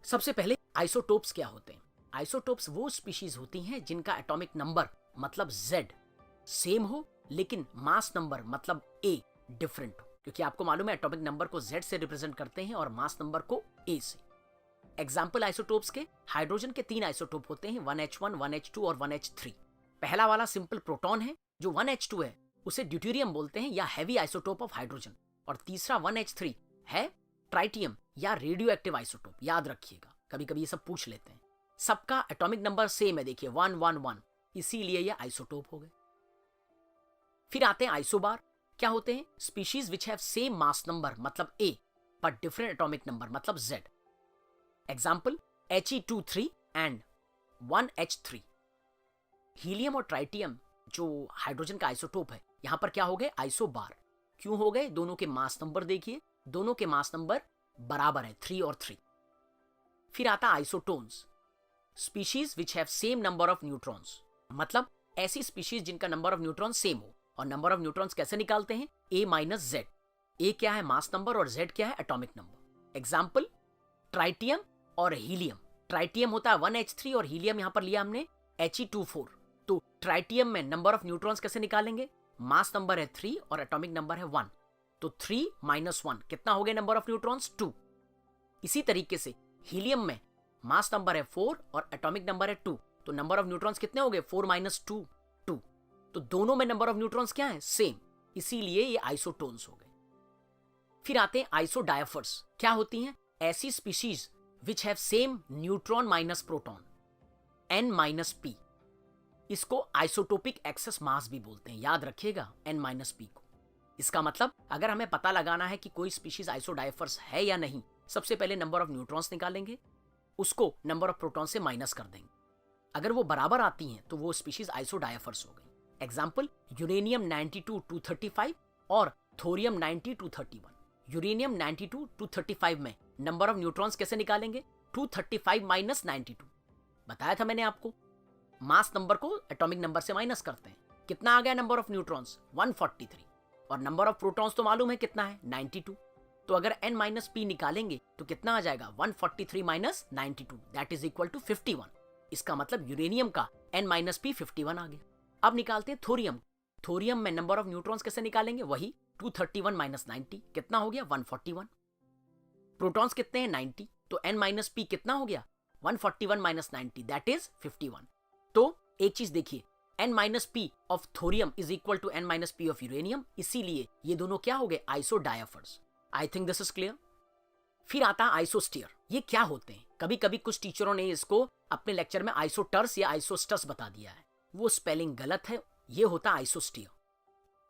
सबसे पहले आइसोटोप्स क्या होते हैं? आइसोटोप्स वो स्पीशीज होती हैं जिनका एटॉमिक नंबर मतलब Z सेम हो लेकिन मास नंबर मतलब A डिफरेंट हो, क्योंकि आपको मालूम है एटॉमिक नंबर को Z से रिप्रेजेंट करते हैं और मास नंबर को A से। एग्जाम्पल आइसोटोप्स के, हाइड्रोजन के 3 आइसोटोप होते हैं, 1H1, 1H2 और 1H3। पहला वाला सिंपल प्रोटॉन है, जो 1H2 है उसे ड्यूटेरियम बोलते हैं या हैवी आइसोटोप ऑफ हाइड्रोजन, और तीसरा 1H3 है ट्राइटियम या रेडियो एक्टिव आइसोटोप। याद रखिएगा, कभी कभी ये सब पूछ लेते हैं। सबका एटॉमिक नंबर सेम है, देखिए 111, इसीलिए ये आइसोटोप हो गए। फिर आते हैं आइसोबार। क्या होते हैं? Species which have same mass number मतलब A but different atomic number मतलब Z। Example He23 and 1H3। Helium और ट्राइटियम जो हाइड्रोजन का आइसोटोप है, यहां पर क्या हो गए? आइसोबार। क्यों हो गए? दोनों के मास नंबर देखिए, दोनों के मास नंबर बराबर है, 3 और 3। फिर आता isotones, species which have same number of neutrons, मतलब ऐसी स्पीशीज जिनका नंबर ऑफ न्यूट्रॉन सेम हो। और नंबर ऑफ न्यूट्रॉन्स कैसे निकालते हैं? A minus Z। A क्या है? मास नंबर, और Z क्या है? Atomic number. एग्जाम्पल ट्राइटियम और हीलियम। ट्राइटियम होता है 1H3 और हीलियम यहां पर लिया हमने He24। तो ट्राइटियम में नंबर ऑफ न्यूट्रॉन्स कैसे निकालेंगे? मास नंबर है 3 और एटॉमिक नंबर है 1, तो 3 माइनस 1 कितना हो गया नंबर ऑफ न्यूट्रॉन्स? 2। इसी तरीके से हीलियम में मास नंबर है 4 और एटॉमिक नंबर है 2, तो नंबर ऑफ न्यूट्रॉन्स कितने हो गए? 4 माइनस 2, 2। तो दोनों में नंबर ऑफ न्यूट्रॉन्स क्या है? सेम, इसीलिए ये आइसोटोन्स हो गए। फिर आते हैं आइसोडायफर्स। क्या होती हैं? ऐसी species which have same neutron minus proton, N minus P। इसको आइसोटोपिक एक्सेस मास भी बोलते हैं, याद रखिएगा N माइनस P को। इसका मतलब अगर हमें पता लगाना है कि कोई स्पीशीज आइसोडायफर्स है या नहीं, सबसे पहले नंबर ऑफ न्यूट्रॉन्स निकालेंगे, उसको नंबर ऑफ प्रोटॉन से माइनस कर देंगे। अगर वो बराबर आती हैं तो वो स्पीशीज आइसोडायफर्स हो गई। एग्जाम्पल यूरेनियम 92-235 और थोरियम 90-231। यूरेनियम 92-235 में नंबर ऑफ न्यूट्रॉन्स कैसे निकालेंगे? 235 माइनस 92। बताया था मैंने आपको, मास नंबर को एटॉमिक नंबर से माइनस करते हैं। कितना आ गया नंबर ऑफ न्यूट्रॉन्स? 143। और नंबर ऑफ प्रोटॉन्स तो मालूम है कितना है? 92। तो अगर N माइनस P निकालेंगे तो कितना आ जाएगा? 143 minus 92, that is equal to 51। इसका मतलब यूरेनियम का N माइनस P 51 आ गया। अब निकालते हैं थोरियम। थोरियम में नंबर ऑफ न्यूट्रॉन्स कैसे निकालेंगे? वही 231 माइनस 90, कितना हो गया? 141। प्रोटॉन्स कितने हैं? 90, तो N माइनस P कितना हो गया? 141 माइनस 90, दैट इज 51। तो एक चीज देखिए, N minus P of thorium is equal to N minus P of uranium, इसीलिए ये दोनों क्या हो गए? Isodiaphers. I think this is clear. फिर आता है आइसोस्टियर। ये क्या होते हैं? कभी कभी कुछ टीचरों ने इसको अपने लेक्चर में आइसोटर्स या आइसोस्टस बता दिया है, वो स्पेलिंग गलत है। ये होता है आइसोस्टियर।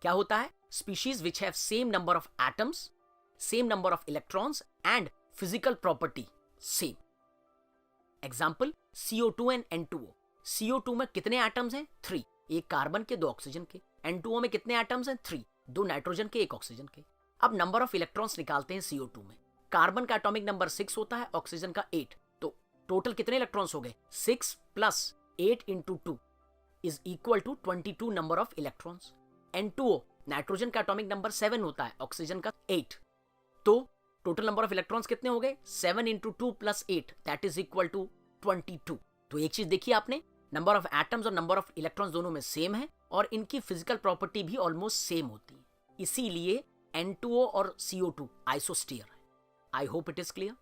क्या होता है? Species which have same number of atoms, same number of electrons and physical property same. Example CO2 and N2O। CO2 में कितने एटम्स हैं? 3, एक कार्बन के 2 ऑक्सीजन के। N2O में कितने एटम्स हैं? 3, 2 नाइट्रोजन के 1 ऑक्सीजन के। अब नंबर ऑफ इलेक्ट्रॉन्स निकालते हैं CO2 में। कार्बन का एटॉमिक नंबर 6 होता है, ऑक्सीजन का 8, तो टोटल कितने इलेक्ट्रॉन्स हो गए? 6 plus 8 into 2 is equal to 22 number of electrons. N2O nitrogen का एटॉमिक नंबर 7 होता है, ऑक्सीजन का 8, तो टोटल नंबर ऑफ इलेक्ट्रॉन्स कितने हो गए? 7 into 2 plus 8, that is equal to 22। तो एक चीज देखिए आपने, नंबर ऑफ एटम्स और नंबर ऑफ इलेक्ट्रॉन्स दोनों में सेम है और इनकी फिजिकल प्रॉपर्टी भी ऑलमोस्ट सेम होती है, इसीलिए N2O और CO2 आइसोस्टियर है। I hope it is clear.